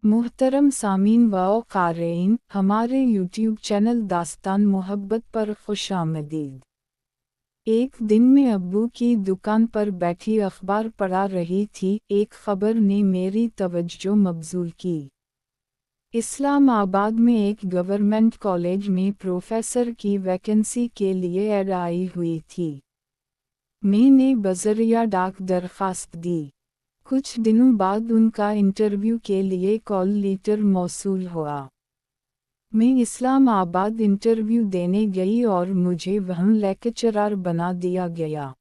मुहतरम सामीन व क़ारीन, हमारे यूट्यूब चैनल दास्तान मोहब्बत पर खुशामदीद। एक दिन मैं अब्बू की दुकान पर बैठी अखबार पढ़ा रही थी। एक खबर ने मेरी तवज्जो मबजूल की। इस्लामाबाद में एक गवर्नमेंट कॉलेज में प्रोफेसर की वैकेंसी के लिए ऐड आई हुई थी। मैंने बज़रिया डाक दरख्वास्त दी। कुछ दिनों बाद उनका इंटरव्यू के लिए कॉल लेटर मौसूल हुआ। मैं इस्लामाबाद इंटरव्यू देने गई और मुझे वहाँ लेक्चरर बना दिया गया।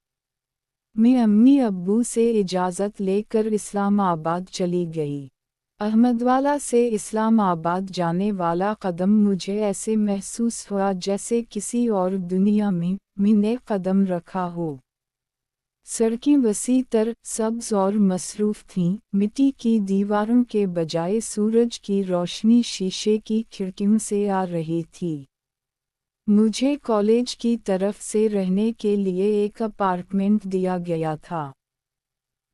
मैं अम्मी अब्बू से इजाज़त लेकर इस्लामाबाद चली गई। अहमदवाला से इस्लामाबाद जाने वाला कदम मुझे ऐसे महसूस हुआ जैसे किसी और दुनिया में मैंने कदम रखा हो। सड़कें वसी तर, सब्ज और मसरूफ़ थीं। मिट्टी की दीवारों के बजाय सूरज की रोशनी शीशे की खिड़कियों से आ रही थी। मुझे कॉलेज की तरफ से रहने के लिए एक अपार्टमेंट दिया गया था।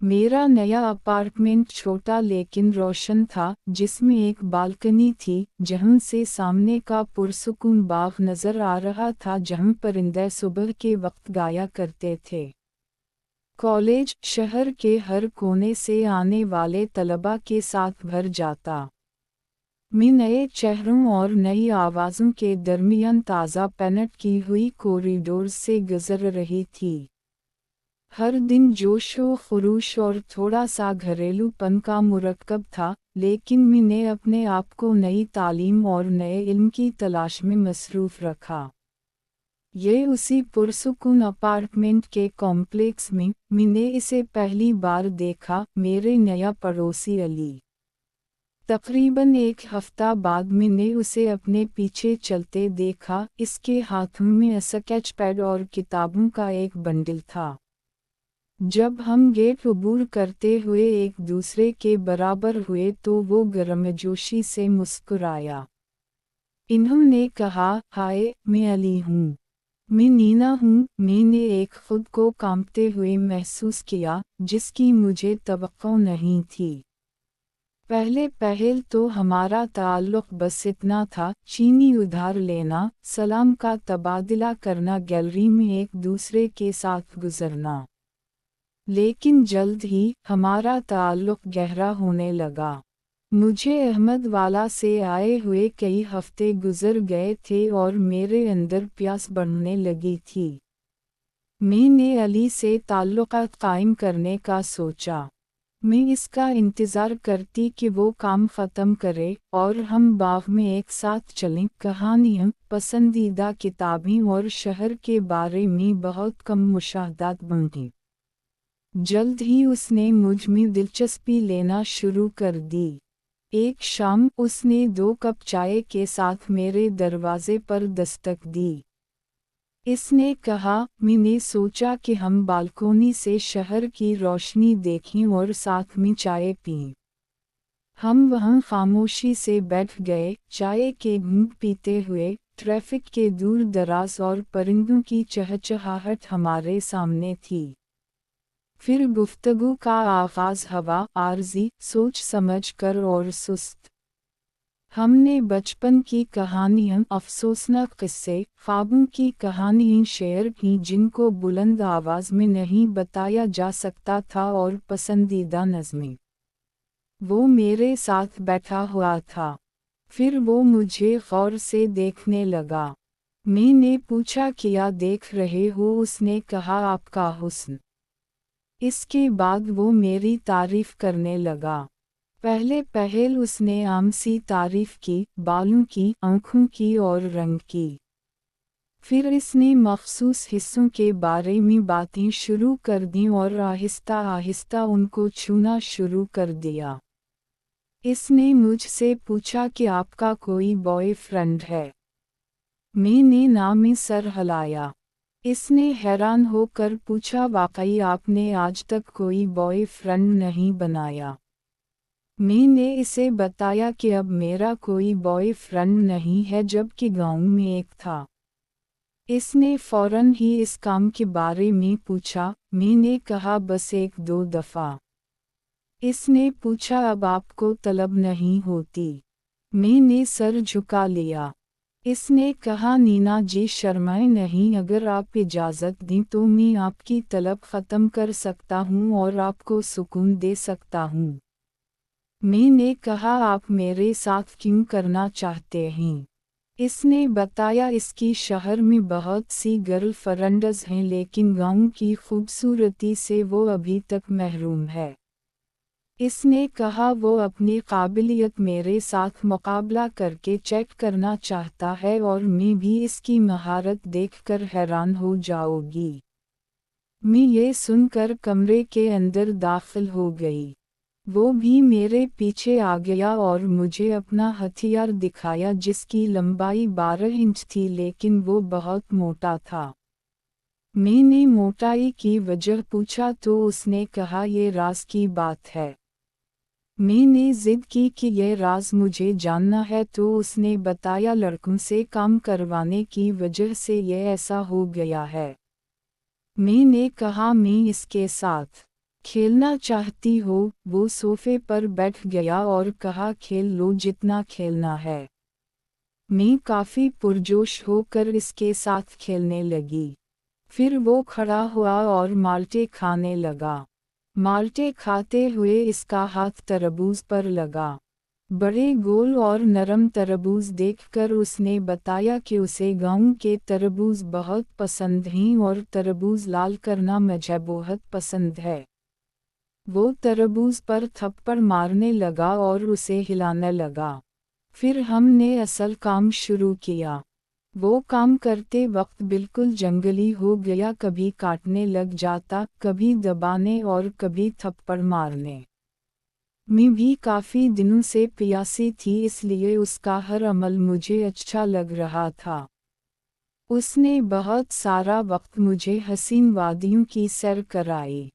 मेरा नया अपार्टमेंट छोटा लेकिन रोशन था, जिसमें एक बालकनी थी, जहाँ से सामने का पुरसुकून बाग नज़र आ रहा था जहाँ परिंदे सुबह के वक्त गाया करते थे। कॉलेज शहर के हर कोने से आने वाले तलबा के साथ भर जाता। मैं नए चेहरों और नई आवाज़ों के दरमियान ताज़ा पेंट की हुई कॉरिडोर से गुजर रही थी। हर दिन जोश व खरूश और थोड़ा सा घरेलूपन का मुरक्कब था, लेकिन मैंने अपने आप को नई तालीम और नए इल्म की तलाश में मसरूफ़ रखा। ये उसी पुरसुकून अपार्टमेंट के कॉम्प्लेक्स में मैंने इसे पहली बार देखा। मेरे नया पड़ोसी अली। तकरीबन एक हफ्ता बाद मैंने उसे अपने पीछे चलते देखा। इसके हाथों में स्केच पैड और किताबों का एक बंडल था। जब हम गेट अबूर करते हुए एक दूसरे के बराबर हुए तो वो गर्मजोशी से मुस्कुराया। इन्होंने कहा, हाय, मैं अली हूँ। मैं नीना हूँ। मैंने एक खुद को कांपते हुए महसूस किया, जिसकी मुझे तवक्को नहीं थी। पहले तो हमारा ताल्लुक़ बस इतना था, चीनी उधार लेना, सलाम का तबादला करना, गैलरी में एक दूसरे के साथ गुजरना। लेकिन जल्द ही हमारा ताल्लुक़ गहरा होने लगा। मुझे अहमदवाला से आए हुए कई हफ्ते गुजर गए थे और मेरे अंदर प्यास बढ़ने लगी थी। मैंने अली से ताल्लुक़ात कायम करने का सोचा। मैं इसका इंतज़ार करती कि वो काम ख़त्म करे और हम बाग में एक साथ चलें। कहानियाँ, पसंदीदा किताबें और शहर के बारे में बहुत कम मुशाहदात बंटी। जल्द ही उसने मुझ में दिलचस्पी लेना शुरू कर दी। एक शाम उसने 2 कप चाय के साथ मेरे दरवाजे पर दस्तक दी। इसने कहा, मैंने सोचा कि हम बालकोनी से शहर की रोशनी देखें और साथ में चाय पीं। हम वहाँ खामोशी से बैठ गए, चाय के घूंट पीते हुए। ट्रैफिक के दूर दराज और परिंदों की चहचहाहट हमारे सामने थी। फिर गुफ्तगू का आगाज़ हवा आर्जी, सोच समझ कर और सुस्त। हमने बचपन की कहानियाँ, अफसोसनाक किस्से, ख्वाबों की कहानियाँ शेयर की जिनको बुलंद आवाज़ में नहीं बताया जा सकता था और पसंदीदा नज़में। वो मेरे साथ बैठा हुआ था। फिर वो मुझे गौर से देखने लगा। मैंने पूछा, क्या देख रहे हो? उसने कहा, आपका हुस्न। इसके बाद वो मेरी तारीफ करने लगा। पहल उसने आम सी तारीफ की, बालों की, आँखों की और रंग की। फिर इसने मखसूस हिस्सों के बारे में बातें शुरू कर दीं और आहिस्ता आहिस्ता उनको छूना शुरू कर दिया। इसने मुझसे पूछा कि आपका कोई बॉयफ्रेंड है? मैंने ना में सर हिलाया। इसने हैरान होकर पूछा, वाकई आपने आज तक कोई बॉयफ्रेंड नहीं बनाया? मैंने इसे बताया कि अब मेरा कोई बॉयफ्रेंड नहीं है, जबकि गांव में एक था। इसने फौरन ही इस काम के बारे में पूछा। मैंने कहा, बस 1-2 दफ़ा। इसने पूछा अब आपको तलब नहीं होती। मैंने सर झुका लिया। इसने कहा नीना जी शर्माएं नहीं, अगर आप इजाज़त दें तो मैं आपकी तलब ख़त्म कर सकता हूँ और आपको सुकून दे सकता हूँ। मैंने कहा आप मेरे साथ क्यों करना चाहते हैं? इसने बताया इसकी शहर में बहुत सी गर्ल फ्रेंड्स हैं लेकिन गाँव की खूबसूरती से वो अभी तक महरूम है। इसने कहा वो अपनी काबिलियत मेरे साथ मुकाबला करके चेक करना चाहता है और मैं भी इसकी महारत देखकर हैरान हो जाऊंगी। मैं ये सुनकर कमरे के अंदर दाखिल हो गई। वो भी मेरे पीछे आ गया और मुझे अपना हथियार दिखाया जिसकी लंबाई 12 इंच थी लेकिन वो बहुत मोटा था। मैंने मोटाई की वजह पूछा तो उसने कहा ये राज की बात है। मैंने जिद की कि यह राज मुझे जानना है तो उसने बताया लड़कों से काम करवाने की वजह से यह ऐसा हो गया है। मैंने कहा मैं इसके साथ खेलना चाहती हो। वो सोफे पर बैठ गया और कहा खेल लो जितना खेलना है। मैं काफ़ी पुरजोश होकर इसके साथ खेलने लगी। फिर वो खड़ा हुआ और माल्टे खाने लगा। माल्टे खाते हुए इसका हाथ तरबूज पर लगा। बड़े गोल और नरम तरबूज देखकर उसने बताया कि उसे गाँव के तरबूज बहुत पसंद हैं और तरबूज लाल करना मुझे बहुत पसंद है। वो तरबूज पर थप्पड़ मारने लगा और उसे हिलाने लगा। फिर हमने असल काम शुरू किया। वो काम करते वक्त बिल्कुल जंगली हो गया, कभी काटने लग जाता, कभी दबाने और कभी थप्पड़ मारने। मैं भी काफ़ी दिनों से प्यासी थी इसलिए उसका हर अमल मुझे अच्छा लग रहा था। उसने बहुत सारा वक्त मुझे हसीन वादियों की सैर कराई।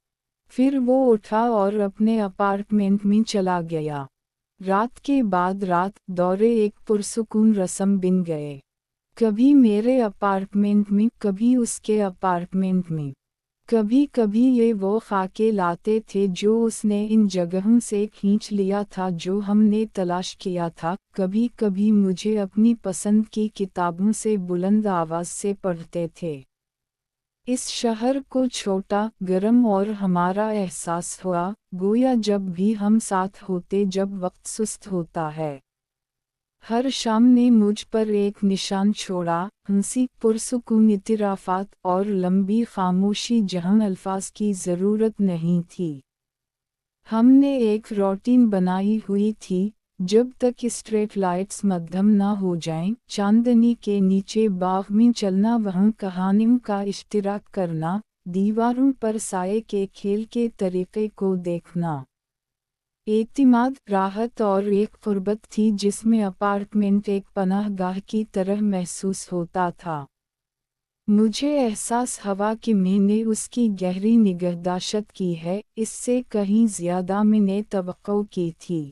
फिर वो उठा और अपने अपार्टमेंट में चला गया। रात के बाद रात दौरे एक पुरसुकून रस्म बन गए। कभी मेरे अपार्टमेंट में, कभी उसके अपार्टमेंट में। कभी कभी ये वो खाके लाते थे जो उसने इन जगहों से खींच लिया था जो हमने तलाश किया था। कभी कभी मुझे अपनी पसंद की किताबों से बुलंद आवाज़ से पढ़ते थे। इस शहर को छोटा, गर्म और हमारा एहसास हुआ, गोया जब भी हम साथ होते जब वक्त सुस्त होता है। हर शाम ने मुझ पर एक निशान छोड़ा, हंसी, पुरसुकून इतिराफ़ात और लंबी खामोशी जहां अल्फाज की ज़रूरत नहीं थी। हमने एक रूटीन बनाई हुई थी, जब तक स्ट्रीट लाइट्स मध्यम न हो जाएं, चांदनी के नीचे बाग में चलना, वहाँ कहानियों का इश्तिराक करना, दीवारों पर साये के खेल के तरीक़े को देखना। एतिमाद, राहत और एक क़ुर्बत थी जिसमें अपार्टमेंट एक पनाहगाह की तरह महसूस होता था। मुझे एहसास हुआ कि मैंने उसकी गहरी निगहदाश्त की है, इससे कहीं ज़्यादा मैंने तवक्को की थी।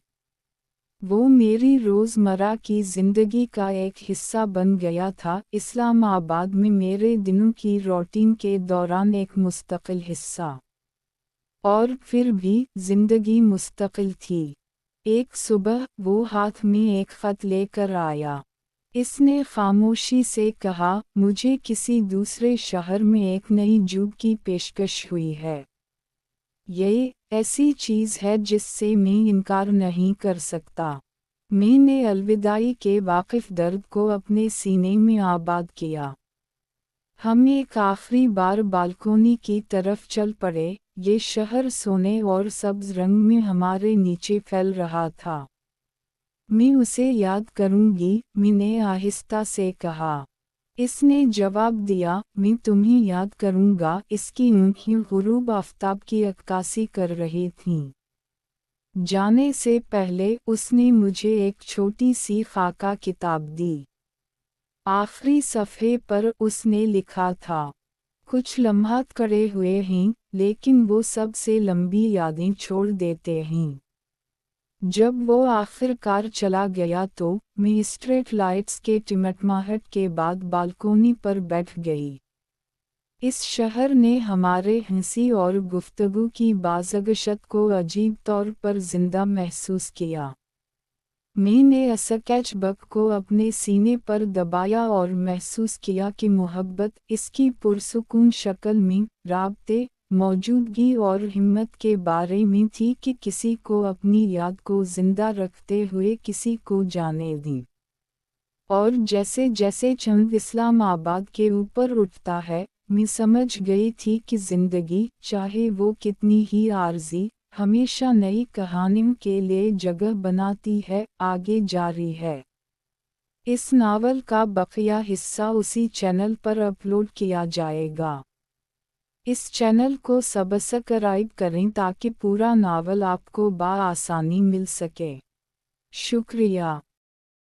वो मेरी रोज़मर्रा की ज़िंदगी का एक हिस्सा बन गया था, इस्लामाबाद में मेरे दिनों की रूटीन के दौरान एक मुस्तकिल हिस्सा। और फिर भी जिंदगी मुस्तकिल थी। एक सुबह वो हाथ में एक ख़त लेकर आया। इसने खामोशी से कहा, मुझे किसी दूसरे शहर में एक नई जॉब की पेशकश हुई है। ये ऐसी चीज़ है जिससे मैं इनकार नहीं कर सकता। मैंने अलविदाई के वाक़िफ़ दर्द को अपने सीने में आबाद किया। हम एक आखिरी बार बालकोनी की तरफ चल पड़े। ये शहर सोने और सब्ज रंग में हमारे नीचे फैल रहा था। मैं उसे याद करूंगी, मैंने आहिस्ता से कहा। इसने जवाब दिया, मैं तुम्हें याद करूंगा। इसकी आँखें गुरूब आफ़ताब की अक्कासी कर रही थीं। जाने से पहले उसने मुझे एक छोटी सी खाका किताब दी। आखिरी सफ़े पर उसने लिखा था, कुछ लम्हात करे हुए हैं, लेकिन वो सबसे लंबी यादें छोड़ देते हैं। जब वो आखिरकार चला गया तो मैं स्ट्रीट लाइट्स के टिमटमाहट के बाद बालकोनी पर बैठ गई। اس شہر نے ہمارے ہنسی اور گفتگو کی بازگشت کو عجیب طور پر زندہ محسوس کیا۔ میں نے اسکیچ بک کو اپنے سینے پر دبایا اور محسوس کیا کہ محبت اس کی پرسکون شکل میں، رابطے، موجودگی اور ہمت کے بارے میں تھی کہ کسی کو اپنی یاد کو زندہ رکھتے ہوئے کسی کو جانے دیں۔ اور جیسے جیسے چند اسلام آباد کے اوپر اٹھتا ہے، میں سمجھ گئی تھی کہ زندگی، چاہے وہ کتنی ہی عارضی، ہمیشہ نئی کہانیوں کے لیے جگہ بناتی ہے، آگے جاری ہے۔ اس ناول کا بقیہ حصہ اسی چینل پر اپلوڈ کیا جائے گا۔ اس چینل کو سبسکرائب کریں تاکہ پورا ناول آپ کو بآسانی مل سکے۔ شکریہ۔